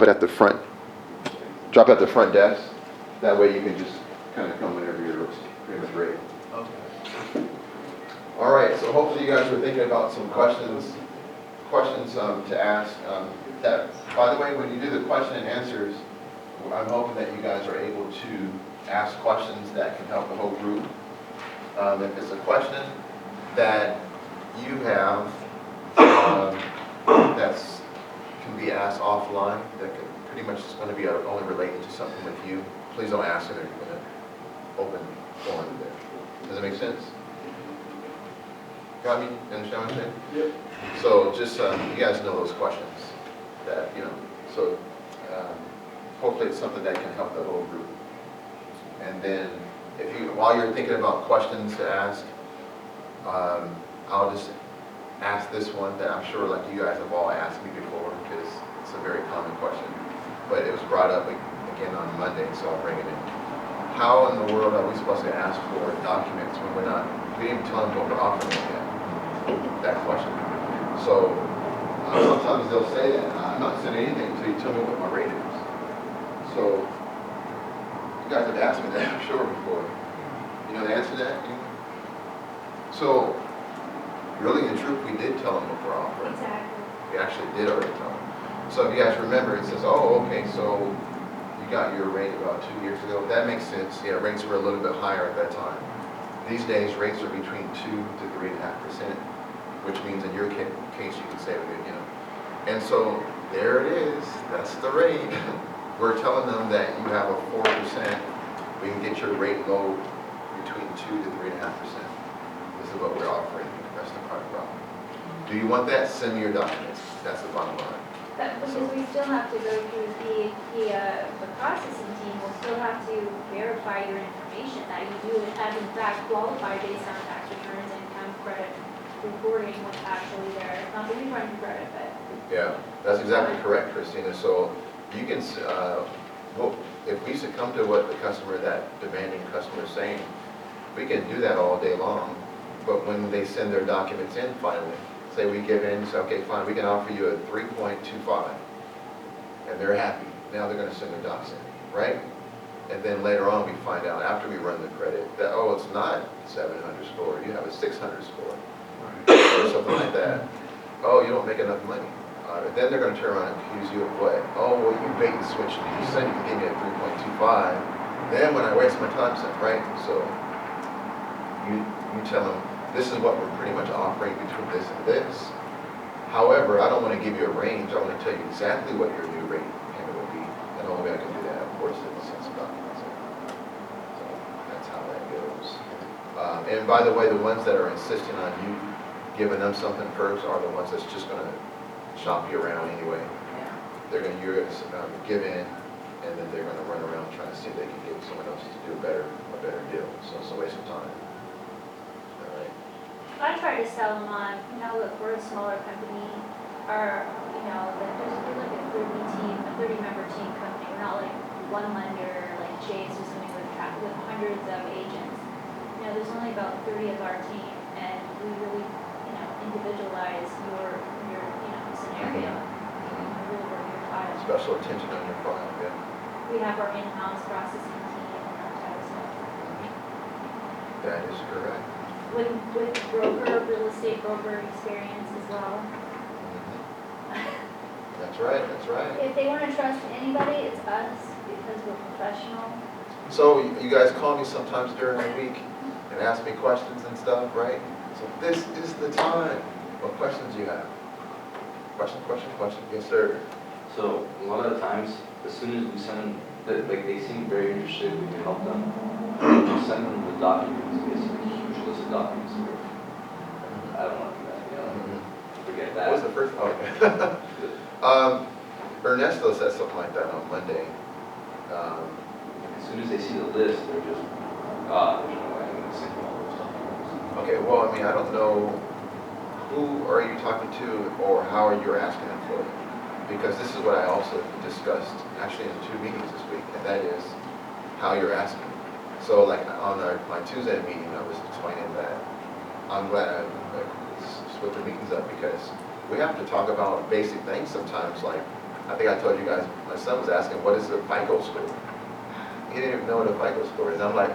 But at the front, drop at the front desk. That way you can just kind of come whenever you're pretty much ready. Okay. All right, so hopefully you guys were thinking about some questions to ask. By the way, when you do the question and answers, I'm hoping that you guys are able to ask questions that can help the whole group. If it's a question that you have that's can be asked offline, that can pretty much is going to be only related to something with you, please don't ask it in an open forum there. Does that make sense? Got me? You understand what I'm saying? Yep. So just, you guys know those questions that, so hopefully it's something that can help the whole group. And then while you're thinking about questions to ask, I'll just ask this one that I'm sure like you guys have all asked me before because it's a very common question. But it was brought up again on Monday, so I'll bring it in. How in the world are we supposed to ask for documents when we didn't tell them what we're offering yet? That question. So sometimes they'll say that I'm not sending anything until you tell me what my rate is. So you guys have asked me that, I'm sure, before. You know the answer to that? So really and truth, we did tell them what we're offering. Exactly. We actually did already tell them. So if you guys remember, it says, oh, okay, so you got your rate about 2 years ago. That makes sense. Yeah, rates were a little bit higher at that time. These days, rates are between 2 to 3.5%, which means in your case, you can save it, And so there it is. That's the rate. We're telling them that you have a 4%. We can get your rate low between 2 to 3.5%. This is what we're offering. That's the part problem. Do you want that? Send me your documents. That's the bottom line. Because we still have to go through the processing team will still have to verify your information that you do have in fact qualified based on tax returns, income, credit reporting, what's actually there. Not that we run credit, but. Yeah, that's exactly correct, Christina. So you can, if we succumb to what the customer, that demanding customer is saying, we can do that all day long. But when they send their documents in finally, say we give in, say, okay, fine, we can offer you a 3.25, and they're happy. Now they're going to send their docs in, right? And then later on we find out after we run the credit that, oh, it's not 700 score, you have a 600 score, or something like that. Oh, you don't make enough money. Then they're going to turn around and accuse you of what? Oh, well, you bait and switch. You said you could give me a 3.25. Then when I waste my time, right? So you tell them, this is what we're pretty much offering between this and this. However, I don't want to give you a range. I want to tell you exactly what your new rate payment will be. And the only way I can do that, of course, is to send some documents in. So that's how that goes. And by the way, the ones that are insisting on you giving them something first are the ones that's just going to shop you around anyway. Yeah. You're going to give in, and then they're going to run around trying to see if they can get someone else to do a better deal. So it's a waste of time. All right. I try to sell them on, look, we're a smaller company, or, we're like a 30-member team company. We're not like one lender, like Chase or something with hundreds of agents. There's only about 30 of our team, and we really, individualize your scenario. Really work your file. Special attention on your file, yeah. We have our in-house processing team and that type of stuff. That is correct. With real estate broker experience as well. That's right, that's right. If they want to trust anybody, it's us because we're professional. So you guys call me sometimes during the week and ask me questions and stuff, right? So this is the time. What questions do you have? Question. Yes, sir. So a lot of the times, as soon as we send them, they seem very interested, we can help them. We send them the documents, it's a huge list of documents. I don't want to do that, Forget that. What was the first? Okay. Ernesto said something like that on Monday. As soon as they see the list, they're just, there's no way I'm going to send you all those documents. Okay, well, I mean, I don't know who are you talking to or how are you asking them for it? Because this is what I also discussed actually in 2 meetings this week, and that is how you're asking. So like on my Tuesday meeting, I was explaining that I'm glad I split the meetings up because we have to talk about basic things sometimes, like I think I told you guys, my son was asking, what is the FICO score? He didn't even know what a FICO score is. I'm like,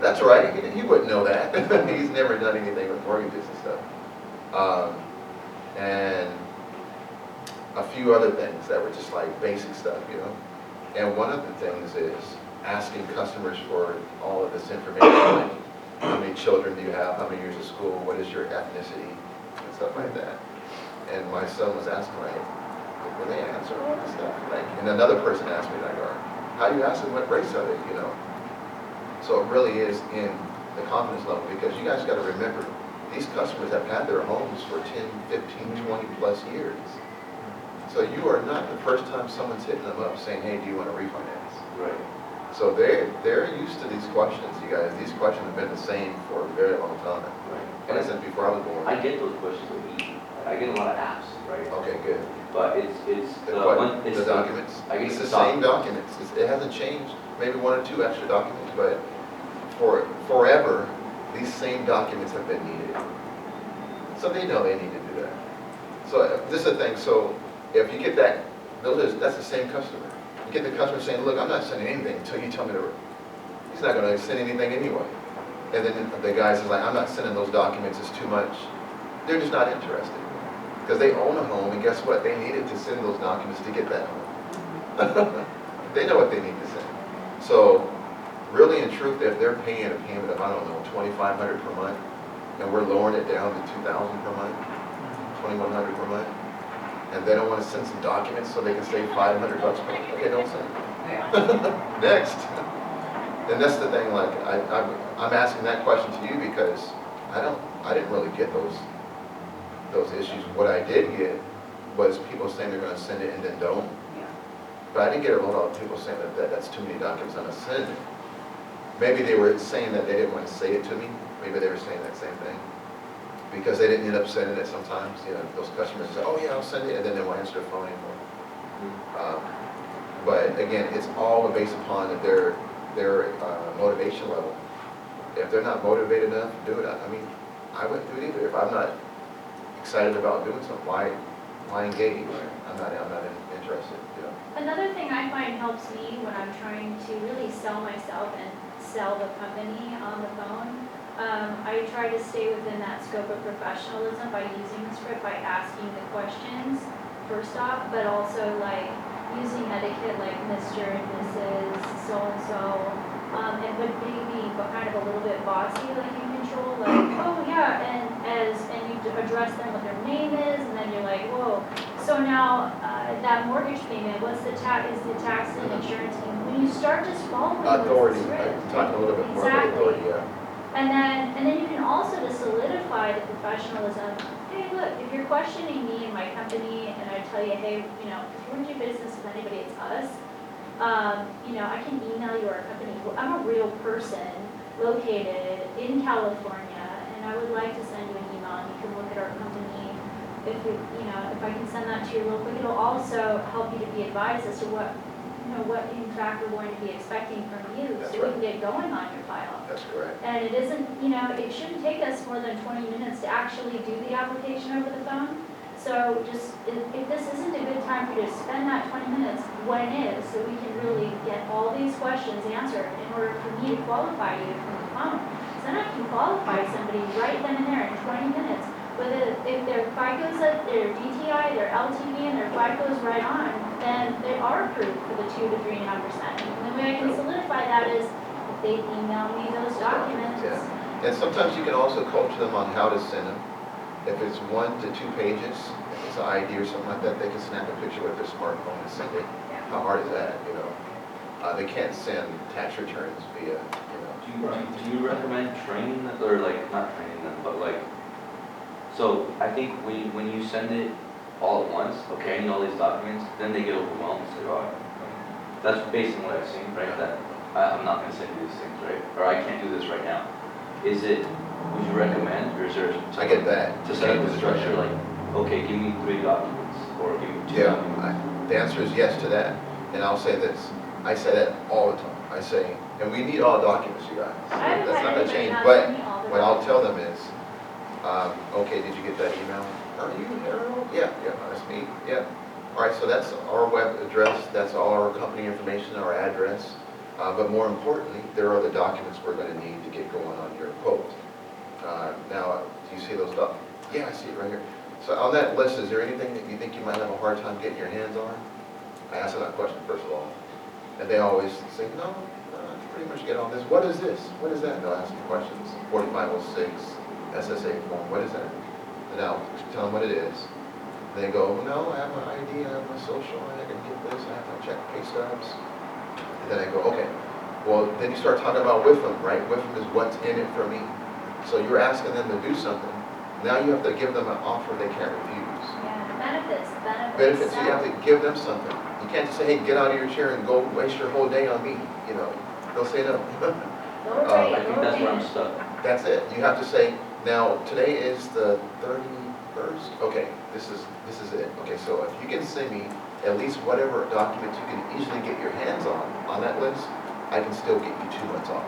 that's right, he wouldn't know that. He's never done anything with mortgages and stuff. And a few other things that were just like basic stuff, you know. And one of the things is asking customers for all of this information, like how many children do you have, how many years of school, what is your ethnicity, and stuff like that. And my son was asking, like, will they answer all this stuff? Like, and another person asked me, like, how do you ask them what race are they, you know? So it really is in the confidence level, because you guys got to remember, these customers have had their homes for 10, 15, 20 plus years. So you are not the first time someone's hitting them up saying, hey, do you want to refinance? Right. So they're used to these questions, you guys. These questions have been the same for a very long time. Right. And since before I was born. I get those questions immediately. I get a lot of apps, right? Okay, good. But it's The the what? one, it's The documents? I get It's the the same documents. It hasn't changed. Maybe one or two extra documents, but for forever, these same documents have been needed. So they know they need to do that. So this is the thing. So if you get that, that's the same customer. You get the customer saying, look, I'm not sending anything until you tell me to. He's not going to send anything anyway. And then the guy says, like, I'm not sending those documents. It's too much. They're just not interested. Because they own a home, and guess what? They needed to send those documents to get that home. They know what they need to send. So really, in truth, if they're paying a payment of, I don't know, $2,500 per month, and we're lowering it down to $2,000 per month, $2,100 per month, and they don't want to send some documents so they can save $500 per month, okay, don't send it. Next. And that's the thing, like, I'm asking that question to you because I didn't really get those issues. What I did get was people saying they're going to send it and then don't. But I didn't get a lot of people saying that's too many documents, I'm going to send it. Maybe they were saying that they didn't want to say it to me. Maybe they were saying that same thing. Because they didn't end up sending it sometimes. You know, those customers say, oh yeah, I'll send it, and then they won't answer their phone anymore. But again, it's all based upon their motivation level. If they're not motivated enough to do it, I mean, I wouldn't do it either. If I'm not excited about doing something, why engage? I'm not interested, you know. Another thing I find helps me when I'm trying to really sell myself and sell the company on the phone, I try to stay within that scope of professionalism by using the script, by asking the questions first off, but also like using etiquette like Mr. and Mrs. So-and-so, and but maybe kind of a little bit bossy, like in control, like, oh yeah, and you address them what their name is, and then you're like, whoa, so now that mortgage payment, what's the tax, is the tax and insurance, and when you start just following Authority, the script, talking a little bit more about authority, yeah. and then you can also, to solidify the professionalism, hey, look, if you're questioning me and my company, and I tell you, hey, you know, if you want to do business with anybody, it's us. You know, I can email you our company. I'm a real person located in California, and I would like to send you an email, and you can look at our company. If I can send that to you real quick, it'll also help you to be advised as to what in fact we're going to be expecting from you, That's so right. we can get going on your file. That's correct. And it isn't, it shouldn't take us more than 20 minutes to actually do the application over the phone. So just, if this isn't a good time for you to spend that 20 minutes, when it is, so we can really get all these questions answered in order for me to qualify you from the phone. So then I can qualify somebody right then and there in 20 minutes. Whether if their FICO's at their DTI, their LTV, and their FICO's right on, then they are approved for the 2 to 3.5%. And the way I can solidify that is if they email me those documents. Yeah. And sometimes you can also coach them on how to send them. If it's 1 to 2 pages, if it's an ID or something like that, they can snap a picture with their smartphone and send it. Yeah. How hard is that, you know? They can't send tax returns via, you know. Do you recommend training them, or like, not training them, but like, so I think when you send it all at once, okay, I need all these documents, then they get overwhelmed and say, oh, that's based on what I've seen, right? That I'm not going to send you these things, right? Or I can't do this right now. Would you recommend, or is there? I get that. To set up the structure, like, okay, give me 3 documents, or give me 2 documents. Yeah, the answer is yes to that. And I'll say this. I say that all the time. I say, and we need all documents, you guys. I haven't That's had not going to anybody change. not But send me all the what I'll tell them is, okay, did you get that email? Are you Harold? Yeah, that's me. Yeah. All right, so that's our web address, that's all our company information, our address. But more importantly, there are the documents we're going to need to get going on your quote. Now, do you see those documents? Yeah, I see it right here. So on that list, is there anything that you think you might have a hard time getting your hands on? I asked them that question first of all. And they always say, no, I pretty much get all this. What is this? What is that? And they'll ask me questions. 4506, SSA form, what is that? And I'll tell them what it is. They go, no, I have my ID, I have my social, I can get this, I have my check pay stubs. And then I go, okay. Well, then you start talking about WIFM, right? WIFM is what's in it for me. So you're asking them to do something. Now you have to give them an offer they can't refuse. Yeah, benefits. Benefits, you have to give them something. You can't just say, hey, get out of your chair and go waste your whole day on me. You know, they'll say no. Lower I rate, think lower that's where I'm payment. stuck. That's it. You have to say, now, today is the 31st? Okay, this is it. Okay, so if you can send me at least whatever documents you can easily get your hands on that list, I can still get you 2 months off.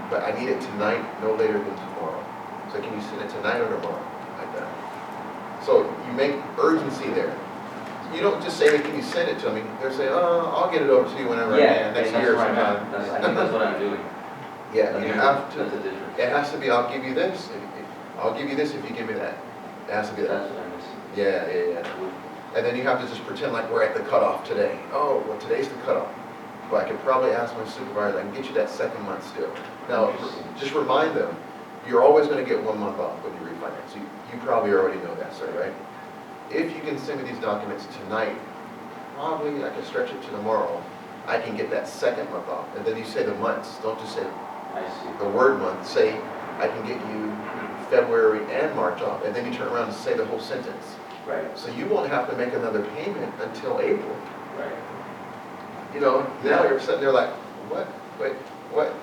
But I need it tonight, no later than tomorrow. So can you send it tonight or tomorrow? Like that. So you make urgency there. You don't just say, hey, can you send it to me? They're saying, oh, I'll get it over to you whenever I can, next year where I'm at. sometime. I think that's what I'm doing. Yeah, you have to. That's the difference. It has to be, I'll give you this. I'll give you this if you give me that. It has to be that. That's what I'm missing. Yeah. And then you have to just pretend like we're at the cutoff today. Oh, well, today's the cutoff. But I could probably ask my supervisor, I can get you that second month still. Now, just remind them, you're always going to get 1 month off when you refinance. You probably already know that, sir, right? If you can send me these documents tonight, probably I can stretch it to tomorrow. I can get that second month off. And then you say the months. Don't just say I see. the word month. Say, I can get you February and March off. And then you turn around and say the whole sentence. Right, So you won't have to make another payment until April. right. You know, now you're sitting there like, what? Wait, what?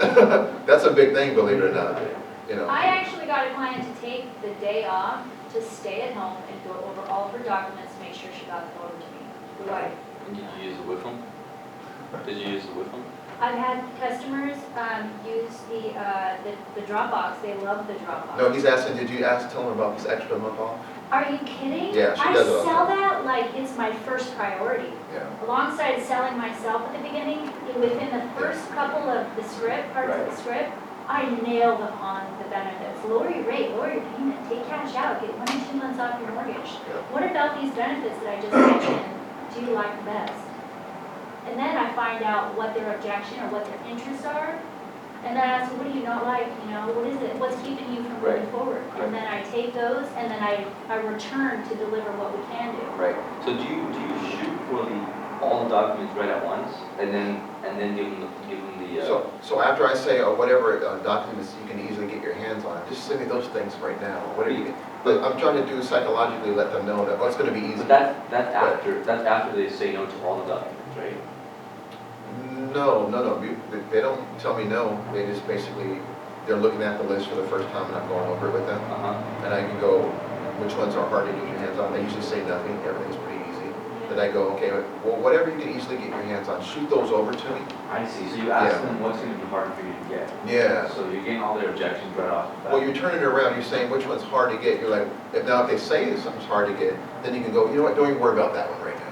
That's a big thing, believe it or not. You know. I actually got a client to take the day off to stay at home and go over all of her documents, make sure she got them over to me. Why? And did you use the WIFM? Did you use the WIFM? I've had customers use the Dropbox. They love the Dropbox. No, he's asking, did you tell him about this extra month off? Are you kidding? Yeah, she does it all I the sell time. that like it's my first priority. Yeah. Alongside selling myself at the beginning, within the first couple of the script, parts of the script, I nail them on the benefits. Lower your rate, lower your payment, take cash out, get 1 or 2 months off your mortgage. Yeah. What about these benefits that I just mentioned do you like the best? And then I find out what their objection or what their interests are. And then I ask, what do you not like? You know, what is it? What's keeping you from moving forward? And then I take those and then I return to deliver what we can do. Right. So do you shoot for all the documents right at once, and then give them the So after I say whatever documents you can easily get your hands on, just send me those things right now. What are you? But I'm trying to do psychologically, let them know that it's going to be easy. But that's after they say no to all the documents, right? No. They don't tell me no. They just basically, they're looking at the list for the first time and I'm going over it with them. And I can go, which ones are hard to get your hands on? They usually say nothing. Everything's pretty easy. Then I go, okay, well, whatever you can easily get your hands on, shoot those over to me. I see. So you ask them what's going to be hard for you to get. Yeah. So you're getting all their objections right off the bat. Well, you're turning it around. You're saying which one's hard to get. You're like, now if they say something's hard to get, then you can go, you know what, don't even worry about that one right now.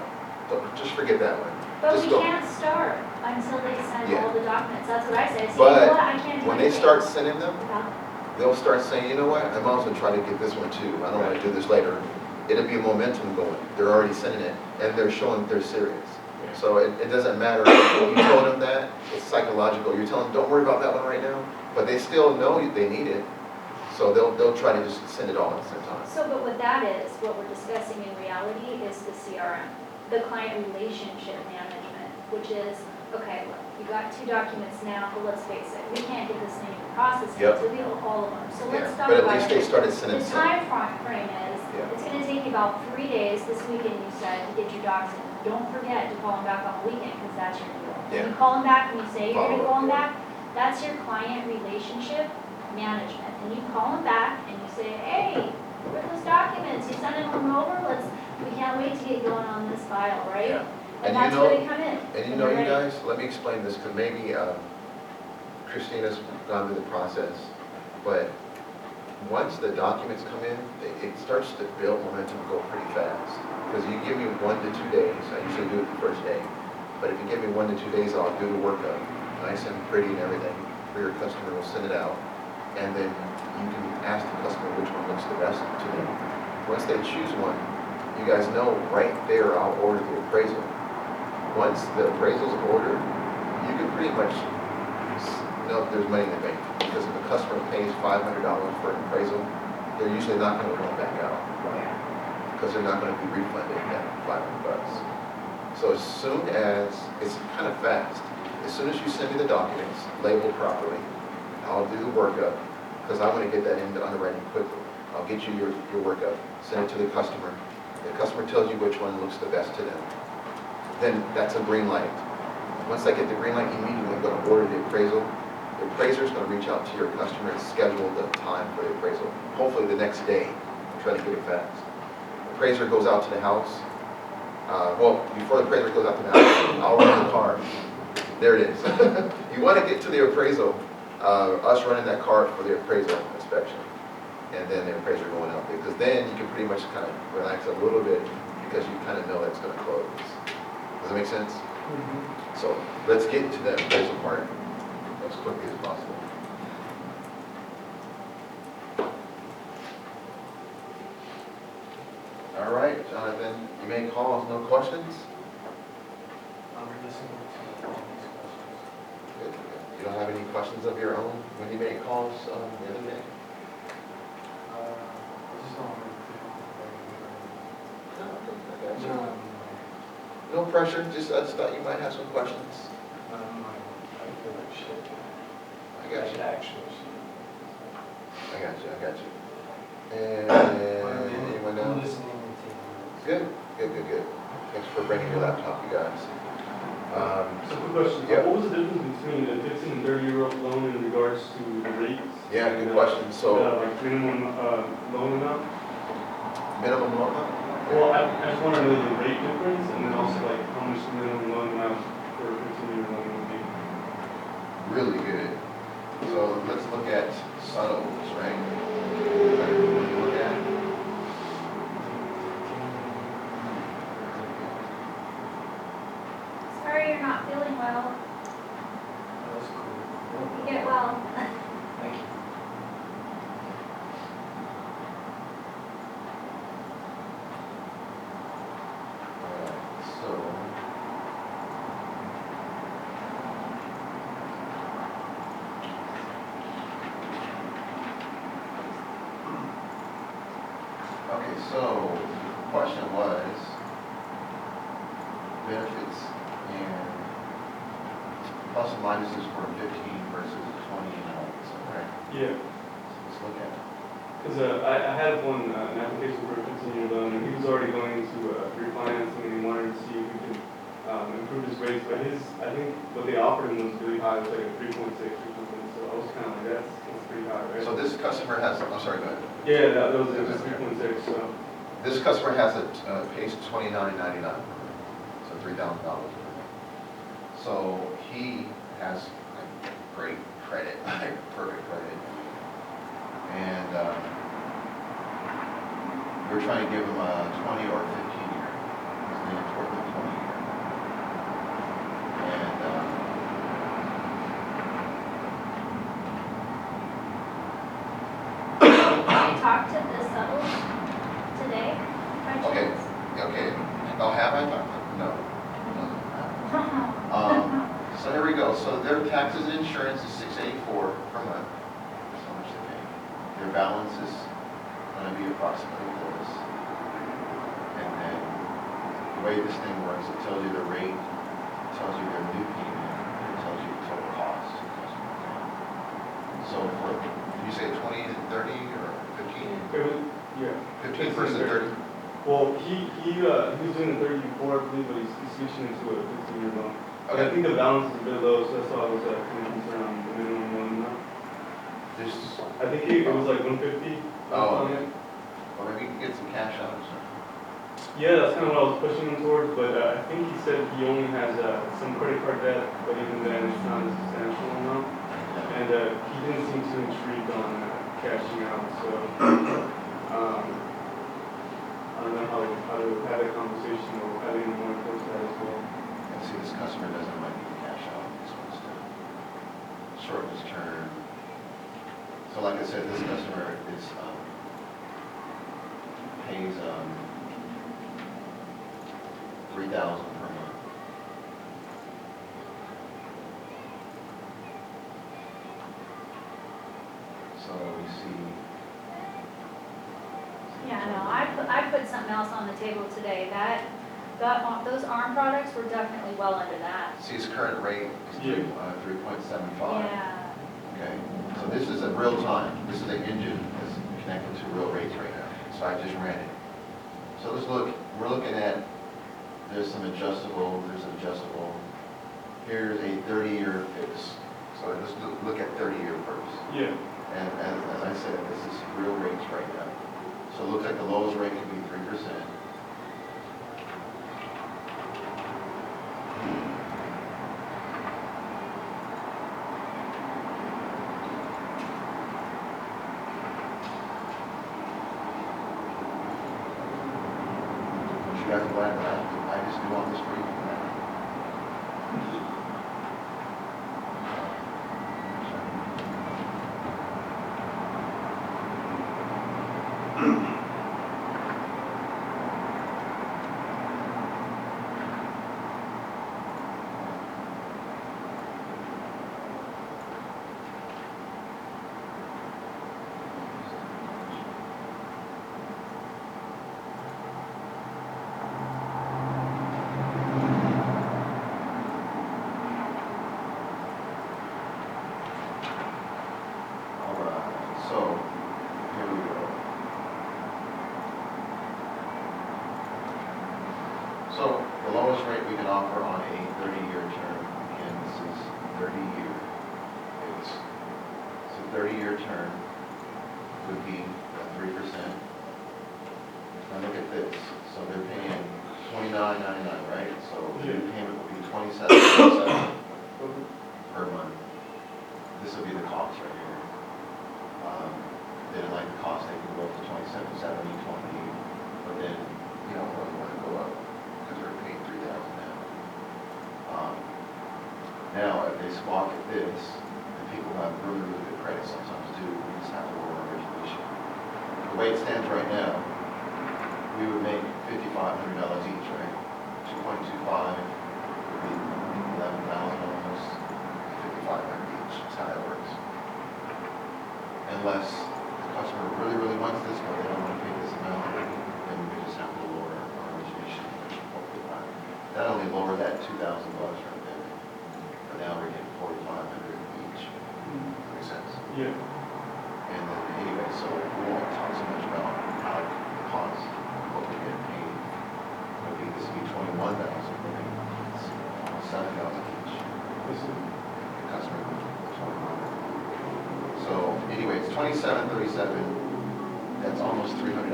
Just forget that one. But Just we go. can't start until they send Yeah. all the documents. That's what I say. So you know But what? I can't do when they anything start sending them, without- they'll start saying, you know what, I might as well try to get this one too. I don't want to do this later. It'll be momentum going. They're already sending it, and they're showing they're serious. So it doesn't matter if you told them that, it's psychological. You're telling them, don't worry about that one right now, but they still know they need it. So they'll try to just send it all at the same time. So, but what that is, what we're discussing in reality is the CRM, the client relationship management, which is, okay, look, you got 2 documents now, but let's face it, we can't get this thing in process Yep. until we have all of them. So let's Yeah, talk but at about least they it. started sending The some. time frame is, Yeah. it's gonna take you about 3 days this weekend, you said, to get your docs in. Don't forget to call them back on the weekend, because that's your deal. Yeah. When you call them back and you say you're gonna Follow up, call them yeah. back, that's your client relationship management. And you call them back and you say, hey, where are those documents? You sending them over? We can't wait to get going on this file, right? Yeah. And And that's you where know- they come in. And you when know, they're you ready. guys, let me explain this, because maybe Christina's gone through the process, but once the documents come in, it starts to build momentum, go pretty fast. Because you give me 1 to 2 days, I usually do it the first day, but if you give me 1 to 2 days, I'll do the workup, nice and pretty and everything, for your customer, we'll send it out, and then you can ask the customer which one looks the best to them. Once they choose one, you guys know right there, I'll order the appraisal. Once the appraisal's ordered, you can pretty much know if there's money in the bank. Because if a customer pays $500 for an appraisal, they're usually not going to want back out. Because they're not going to be refunded that $500. So as soon as, it's kind of fast, as soon as you send me the documents, labeled properly, I'll do the workup, because I want to get that into underwriting quickly. I'll get you your workup, send it to the customer. The customer tells you which one looks the best to them. Then that's a green light. Once I get the green light, immediately I'm going to order the appraisal. The appraiser is going to reach out to your customer and schedule the time for the appraisal. Hopefully the next day, try to get it fast. The appraiser goes out to the house. Well, before the appraiser goes out to the house, I'll run the car. There it is. You want to get to the appraisal, us running that car for the appraisal inspection. And then the appraiser going out there. Because then you can pretty much kind of relax a little bit because you kind of know that's going to close. Does that make sense? Mm-hmm. So let's get to the appraisal part as quickly as possible. All right, Jonathan, you made calls, no questions? I'm listening to all these questions. Good. You don't have any questions of your own when you made calls the other day? I just don't want to No, I got you. No pressure, I just thought you might have some questions. I feel like shit. I got you. Actually, I got you. And anyone I'm else? listening to Good. Thanks for bringing your laptop, you guys. So quick question, Yeah. what was the difference between a 15 and 30-year-old loan in regards to the rates? Yeah, good question. So, Like minimum loan amount? minimum loan amount? Well, I just want to know the rate difference and then also like how much the minimum loan amount for a 15-year loan would be. Really good. So let's look at subtles, right? What you look at? Sorry you're not feeling well. That's cool. Hope you get well. Thank you. So, okay, so the question was benefits and plus and minuses for 15 versus 20 and all, so, right? Yeah, Let's look at it. because I had one an application for a 15-year loan and he was already going into refinancing and he wanted to see if we could improve his rates, but I think what they offered him was really high, it was like a 3.6 or something, so I was kind of like, that's pretty high, right? So this customer has, I'm sorry, go ahead. Yeah, that was it, was 3.6, so. This customer has a pays $29.99, so $3,000. So he has like great credit, like perfect credit, and we're trying to give him a 20 or 15 year. He's leaning toward the 20 year, and Have you talked to the Suttles today, by okay, chance? okay. Oh, have I talked? No. So here we go. So their taxes and insurance is $684 per month. That's how much they pay. Their balance is going to be approximately this. And then the way this thing works, it tells you the rate, it tells you their new payment, and it tells you the total cost. So for, did you say 20 and 30 or 15? It was, yeah. 15 versus 30? Well, he was doing a 30 before, I believe, but he's switching into a 15-year loan. Okay. I think the balance is a bit low, so that's why I was kind of concerned on the minimum loan amount. This, I think it was like 150. Oh. on it. or maybe you can get some cash out of it. Yeah, that's kind of what I was pushing him towards, but I think he said he only has some credit card debt, but even then it's not a substantial amount. And he didn't seem too intrigued on cashing out, so, I don't know how to have that conversation or how to more enforce that as well. And see, this customer doesn't like to cash out, this wants to shorten his term. So like I said, this customer is, pays, 3,000 per month. So we see. Yeah, no, I put something else on the table today, those ARM products were definitely well under that. See, his current rate is Yeah. 3.75. Yeah, Okay, so this is a real time, this is an engine that's connected to real rates right now, so I just ran it. So let's look, we're looking at, there's some adjustable, there's an adjustable. Here's a 30-year fix, so let's look at 30-year first. Yeah, And as I said, this is real rates right now. So it looks like the lowest rate could be 3%. You guys are glad that I just do all this for you. All right, so here we go. So the lowest rate we can offer on a 30-year term, again, this is 30-year. It's a 30-year term would be 3%. Now look at this. So they're paying $29.99, right? So the new payment will be $27.97 per month. This will be the cost right here. They didn't like the cost, they can go up to 27.70, 20, but then you don't really want to go up because they're paying 3,000 now. Now, if they squawk at this, and people who have really, really good credit sometimes do, we just have to lower our origination. The way it stands right now, we would make $5,500 each, right? 2.25 would be 11,000 almost, 5,500 each, that's how that works. Unless the customer really, really wants this, but they don't want to pay this amount, then we could just have to lower our origination. That only lower that $2,000 right there. But now we're getting 4,500 each. Makes sense? yeah, And then anyway, so we won't talk so much about how it costs, what we get paid. Maybe this would be 21,000, but it's almost 7,000 each. this is, The customer would 21. So anyway, it's $27.37. That's almost $300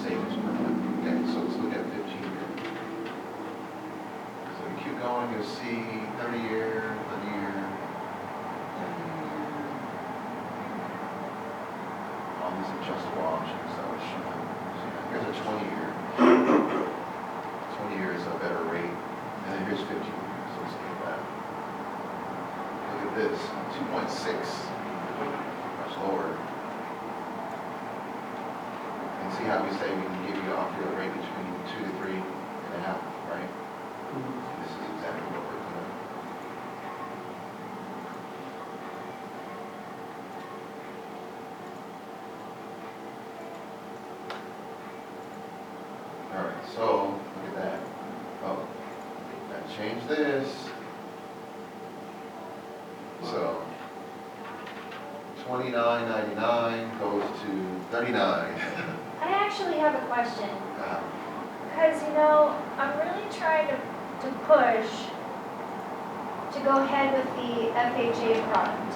savings per month. Okay, so let's look at 15 year. So we keep going, you'll see 30-year, 30-year, 30-year. All these adjustable options that was showing. So here's a 20-year. 20 year is a better rate. And then here's 15 years. So let's look at that. Look at this, 2.6. Much lower. And see how we say we can give you offer a rate between 2 to 3.5, right? This is exactly what we're doing. All right, so look at that. Oh, gotta change this. So $29.99 goes to $39. I actually have a question, because, I'm really trying to push to go ahead with the FHA product.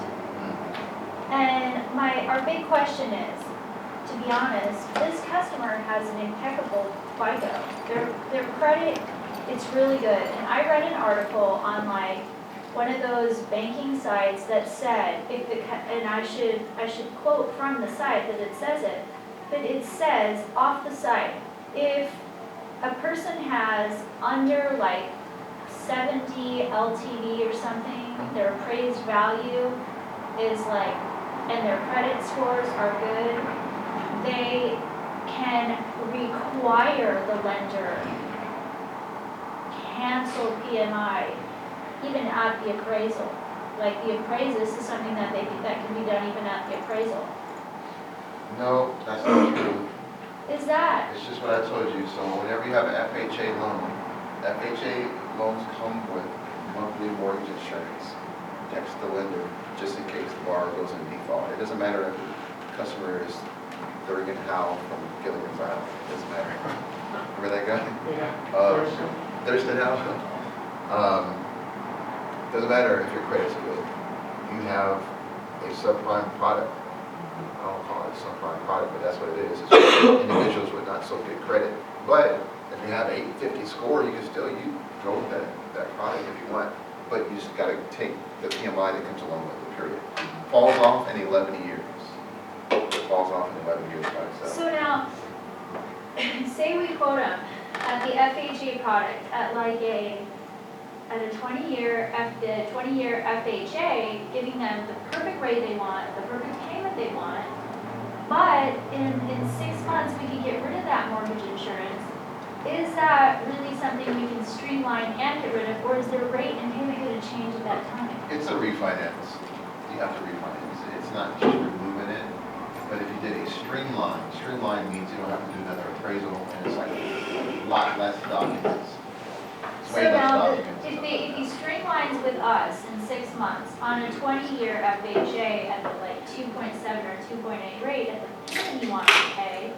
And our big question is, to be honest, this customer has an impeccable FICO. Their credit, it's really good. And I read an article on one of those banking sites that said, if the, and I should quote from the site that it says it, but it says off the site, if a person has under like 70 LTV or something, their appraised value is like, and their credit scores are good, they can require the lender cancel PMI even at the appraisal. Like the appraisal, this is something that that can be done even at the appraisal. No, that's not true. Is that? It's just what I told you. So whenever you have an FHA loan, FHA loans come with monthly mortgage insurance. Next the lender, just in case the borrower goes in default. It doesn't matter if the customer is Thurgan Howe from Gilligan's Island. It doesn't matter. Remember that guy? Yeah. Thurston Howe? Doesn't matter if your credit's good. You have a subprime product. I don't call it a subprime product, but that's what it is. It's for individuals with not so good credit. But if you have an 850 score, you can still go with that product if you want. But you just got to take the PMI that comes along with it, period. Falls off in 11 years. It falls off in 11 years by itself. So now, say we quote them at the FHA product at like a 20-year FHA, giving them the perfect rate they want, the perfect payment they want. But in 6 months, we can get rid of that mortgage insurance. Is that really something we can streamline and get rid of, or is their rate and payment going to change at that time? It's a refinance. You have to refinance. It's not just removing it, but if you did a streamline means you don't have to do another appraisal, and it's like a lot less documents. It's So way less now, documents. if he streamlines with us in 6 months on a 20-year FHA at the like 2.7 or 2.8 rate at the payment he wants to pay,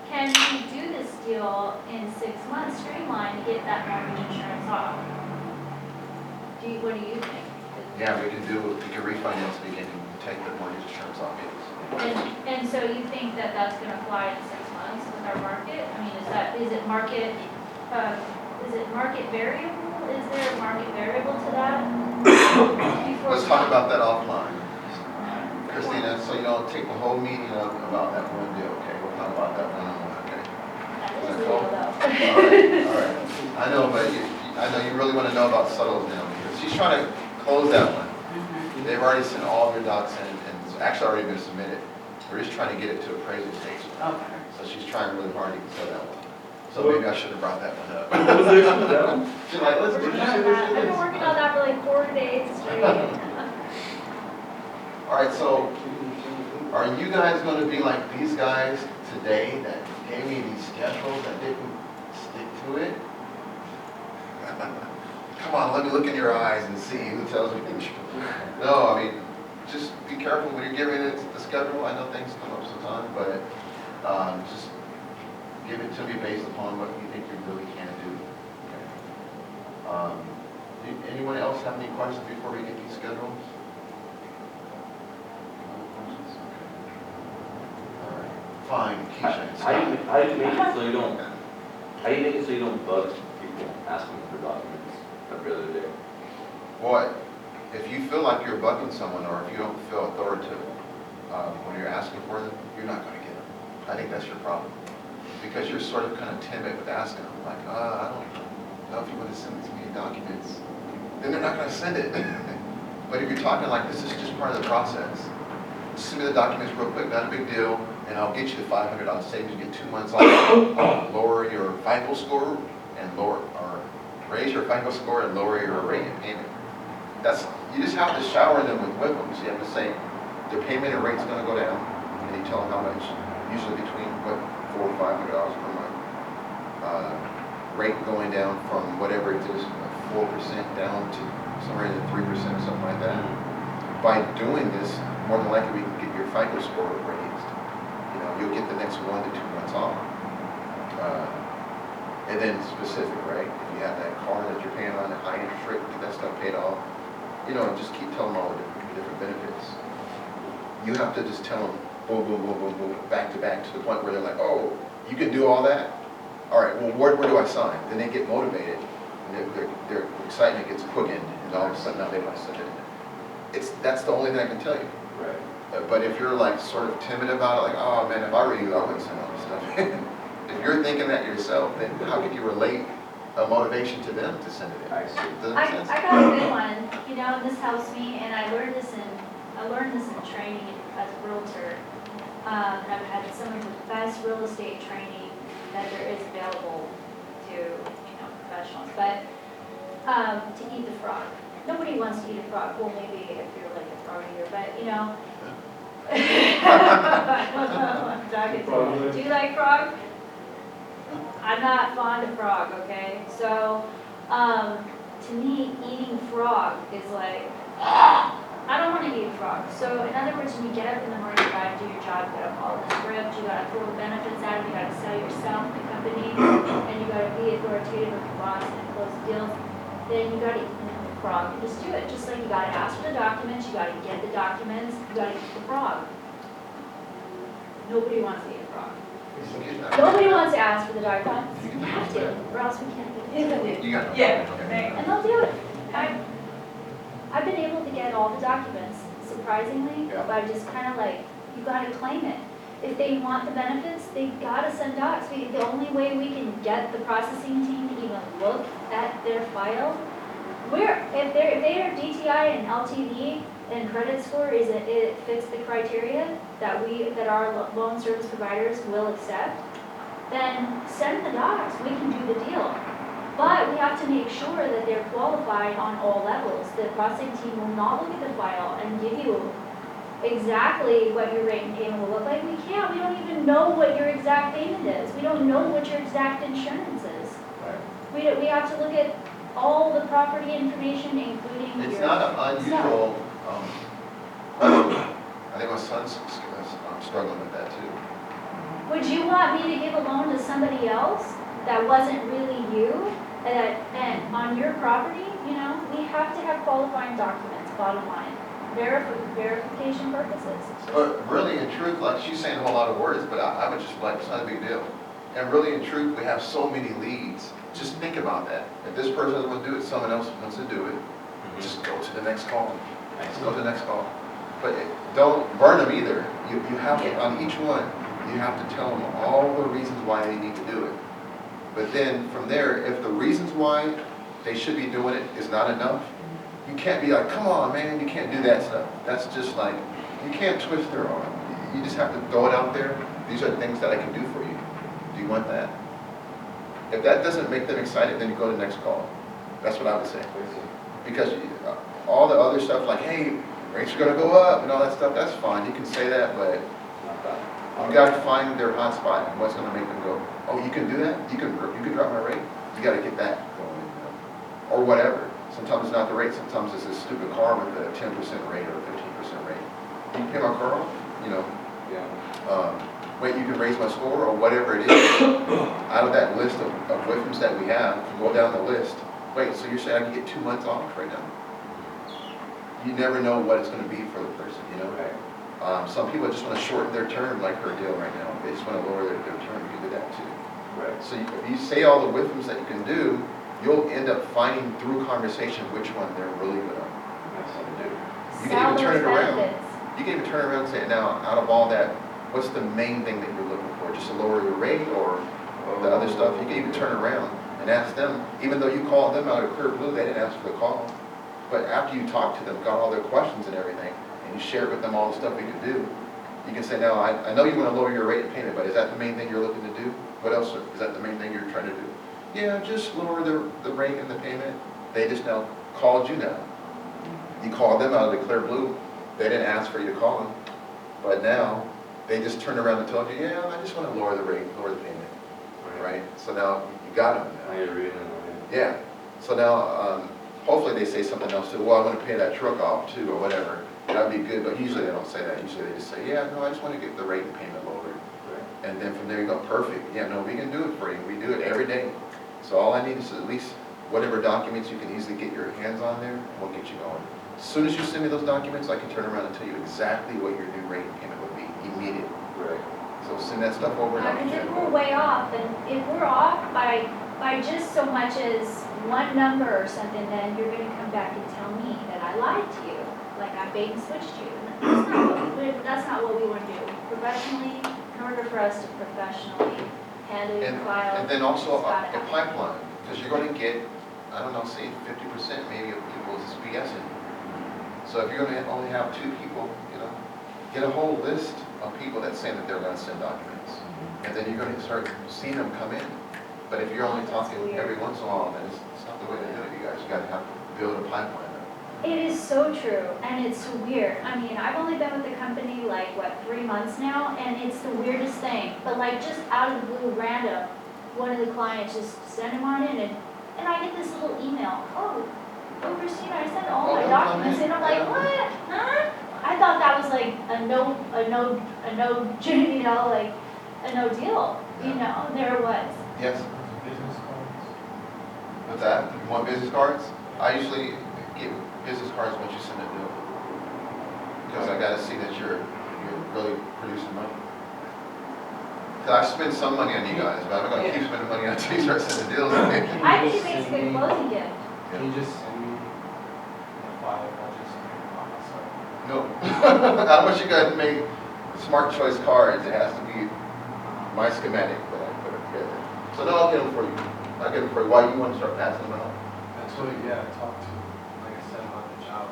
can we do this deal in 6 months, streamline, to get that mortgage insurance off? What do you think? Yeah, we can refinance it again and take the mortgage insurance off it. And so you think that that's going to fly in 6 months with our market? I mean, is it market variable? Is there a market variable to that? Let's talk about that offline. Christina, so you don't take the whole meeting up about that one deal, okay? We'll talk about that one-on-one, okay? That Is is that the cool? deal, though. All right. I know, but I know you really want to know about Suttles now, because she's trying to close that one. They've already sent all of their docs in, and it's actually already been submitted. We're just trying to get it to appraisal stage. Okay. So she's trying really hard to sell that one. So maybe I should have brought that one up. What was the issue with that one? She's like, let's do I've been working on that for like 4 days straight. All right, so are you guys going to be like these guys today that gave me these schedules that didn't stick to it? Come on, let me look in your eyes and see who tells me the truth. No, I mean, just be careful when you're giving it the schedule. I know things come up sometimes, but just give it to me based upon what you think you really can do. Okay. Anyone else have any questions before we get these schedules? All right. Fine, Keisha. How do you make it so you don't bug people asking for documents every other day? Boy, if you feel like you're bugging someone, or if you don't feel authoritative when you're asking for them, you're not going to get them. I think that's your problem. Because you're sort of kind of timid with asking them, like, I don't know if you want to send me documents. Then they're not going to send it. But if you're talking like this is just part of the process, send me the documents real quick, not a big deal, and I'll get you the $500 savings. You get 2 months off, lower your FICO score, and raise your FICO score and lower your rate of payment. You just have to shower them with whippums. You have to say, their payment and rate's going to go down, and you tell them how much, usually between $400 or $500 per month. Rate going down from whatever it is, 4% down to somewhere in the 3%, something like that. By doing this, more than likely we can get your FICO score raised. You'll get the next 1 to 2 months off. And then specific, right? If you have that car that you're paying on a high interest rate, get that stuff paid off. Just keep telling them all the different benefits. You have to just tell them boom, boom, boom, boom, boom, back to back, to the point where they're like, oh, you can do all that? All right, well, where do I sign? Then they get motivated, and their excitement gets quickened, and and all of a sudden now they want to send it in. That's the only thing I can tell you. Right. But if you're like sort of timid about it, like, oh man, if I were you, I wouldn't send all this stuff in. If you're thinking that yourself, then how can you relate a motivation to them to send it in? I see. Does that make sense? I got a good one, you know, and this helps me, and I learned this in training as a realtor. I've had some of the best real estate training that there is available to, you know, professionals, but to eat the frog. Nobody wants to eat a frog. Well, maybe if you're like a frog eater, but you know. I'm talking to you. Do you like frog? I'm not fond of frog, okay? So, to me, eating frog is like, I don't want to eat a frog. So, in other words, when you get up in the morning, you gotta do your job, you gotta follow the script, you gotta pull the benefits out, you gotta sell yourself, the company, and you gotta be authoritative with your boss and close deals. Then you gotta eat the frog and just do it. Just like you gotta ask for the documents, you gotta get the documents, you gotta eat the frog. Nobody wants to eat a frog. Nobody wants to ask for the documents. You have to, or else we can't eat it. You got it. Yeah. Okay. And they'll do it. I've been able to get all the documents, surprisingly, Yeah. by just kind of like, you gotta claim it. If they want the benefits, they gotta send docs. The only way we can get the processing team to even look at their file, if they are DTI and LTV and credit score it fits the criteria that our loan service providers will accept, then send the docs, we can do the deal. But we have to make sure that they're qualified on all levels. The processing team will not look at the file and give you exactly what your rate and payment will look like. We can't, we don't even know what your exact payment is. We don't know what your exact insurance is. Right. We have to look at all the property information, including your. It's not an unusual, I think my son's struggling with that too. Would you want me to give a loan to somebody else that wasn't really you, and on your property? You know, we have to have qualifying documents, bottom line, verification purposes. But really, in truth, like she's saying a whole lot of words, but I would just like, it's not a big deal. And really, in truth, we have so many leads. Just think about that. If this person doesn't want to do it, someone else wants to do it, just go to the next call. Just go to the next call. But don't burn them either. You have to, on each one, you have to tell them all the reasons why they need to do it. But then from there, if the reasons why they should be doing it is not enough, you can't be like, come on, man, you can't do that stuff. That's just like, you can't twist their arm. You just have to throw it out there. These are things that I can do for you. Do you want that? If that doesn't make them excited, then you go to the next call. That's what I would say. Because all the other stuff like, hey, rates are going to go up and all that stuff, that's fine. You can say that, but you got to find their hot spot and what's going to make them go, oh, you can do that? You can drop my rate? You got to get that going, you know? Or whatever. Sometimes it's not the rate. Sometimes it's this stupid car with a 10% rate or a 15% rate. You can pay my car off, you know? Yeah. Wait, you can raise my score or whatever it is. Out of that list of whiffs that we have, go down the list. Wait, so you're saying I can get 2 months off right now? You never know what it's going to be for the person, you know? Right. Some people just want to shorten their term, like her deal right now. They just want to lower their term. You can do that too. Right. So if you say all the whiffs that you can do, you'll end up finding through conversation which one they're really going to do. You can even turn it around. You can even turn around and say, now, out of all that, what's the main thing that you're looking for? Just to lower your rate or the other stuff? You can even turn around and ask them, even though you called them out of clear blue, they didn't ask for the call. But after you talk to them, got all their questions and everything, and you share with them all the stuff we can do, you can say, now, I know you want to lower your rate of payment, but is that the main thing you're looking to do? What else is that the main thing you're trying to do? Yeah, just lower the rate and the payment. They just now called you now. You called them out of the clear blue. They didn't ask for you to call them. But now, they just turned around and told you, yeah, I just want to lower the rate, lower the payment. Right? So now, you got them now. Now you're reading it. Yeah. So now, hopefully they say something else too. Well, I want to pay that truck off too, or whatever. That would be good, but usually they don't say that. Usually they just say, yeah, no, I just want to get the rate and payment lowered. Right. And then from there you go, perfect. Yeah, no, we can do it for you. We do it every day. So all I need is at least whatever documents you can easily get your hands on there, and we'll get you going. As soon as you send me those documents, I can turn around and tell you exactly what your new rate and payment would be immediately. Right. So send that stuff over. And I'll Because get if you we're going. way off, then if we're off by by just so much as one number or something, then you're gonna come back and tell me that I lied to you, like I bait and switched you. That's not what we want to do. Professionally, in order for us to professionally handle your file. And then also it's gotta a happen. pipeline, because you're going to get, I don't know, say 50% maybe of people is BSing. So if you're going to only have 2 people, get a whole list of people that say that they're going to send documents. And then you're going to start seeing them come in. But if you're only That's talking weird. every once in a while, then it's not the way to do it, you guys. You got to have to build a pipeline. It is so true, and it's weird. I mean, I've only been with the company like, 3 months now, and it's the weirdest thing. But like, just out of the blue, random, one of the clients just sent him on in, and I get this little email, oh, Christina, I sent all my Oh, documents, and I'm like, yeah. what? Huh? I thought that was like a no, like, a no deal, there it was. Yes, Business cards. with that, you want business cards? I usually get business cards once you send a bill. Because I got to see that you're really producing money. Because I spend some money on you guys, but I'm not going to keep spending money until you start sending deals. I think it makes a good closing gift. Can you just send me the file, I'll just make it on myself? No. How much you guys make smart choice cards? It has to be my schematic that I put it together. So now I'll get them for you. I'll get them for you. Why you want to start passing them out? That's what, I talked to, like I said, about the job.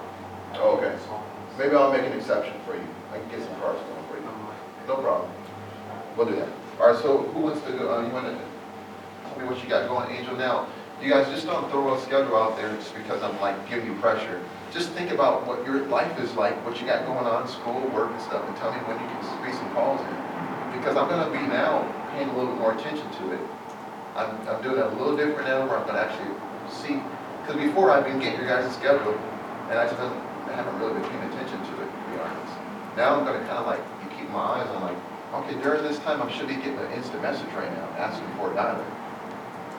Oh, okay. Songs. Maybe I'll make an exception for you. I can get some cards going for you. I'm like, No problem. We'll do that. All right, so who wants to go, you want to tell me what you got going, Angel? Now, you guys just don't throw a schedule out there just because I'm like giving you pressure. Just think about what your life is like, what you got going on, school, work and stuff, and tell me when you can squeeze some calls in. Because I'm going to be now paying a little bit more attention to it. I'm doing it a little different now where I'm going to actually see, because before I've been getting your guys' schedule, and I haven't really been paying attention to it, to be honest. Now I'm going to kind of like keep my eyes on like, okay, during this time, I should be getting an instant message right now, asking for a dialer.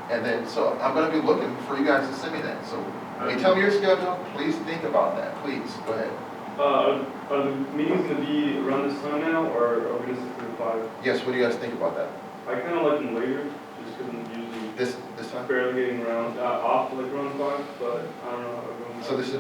And then, so I'm going to be looking for you guys to send me that. So, when you tell me your schedule, please think about that. Please, go ahead. Are the meetings gonna be around this time now, or are we gonna stick to the 5? Yes, what do you guys think about that? I kind of like them later, just because I'm usually This time? barely getting around, off like around 5, but I don't know how everyone. So this is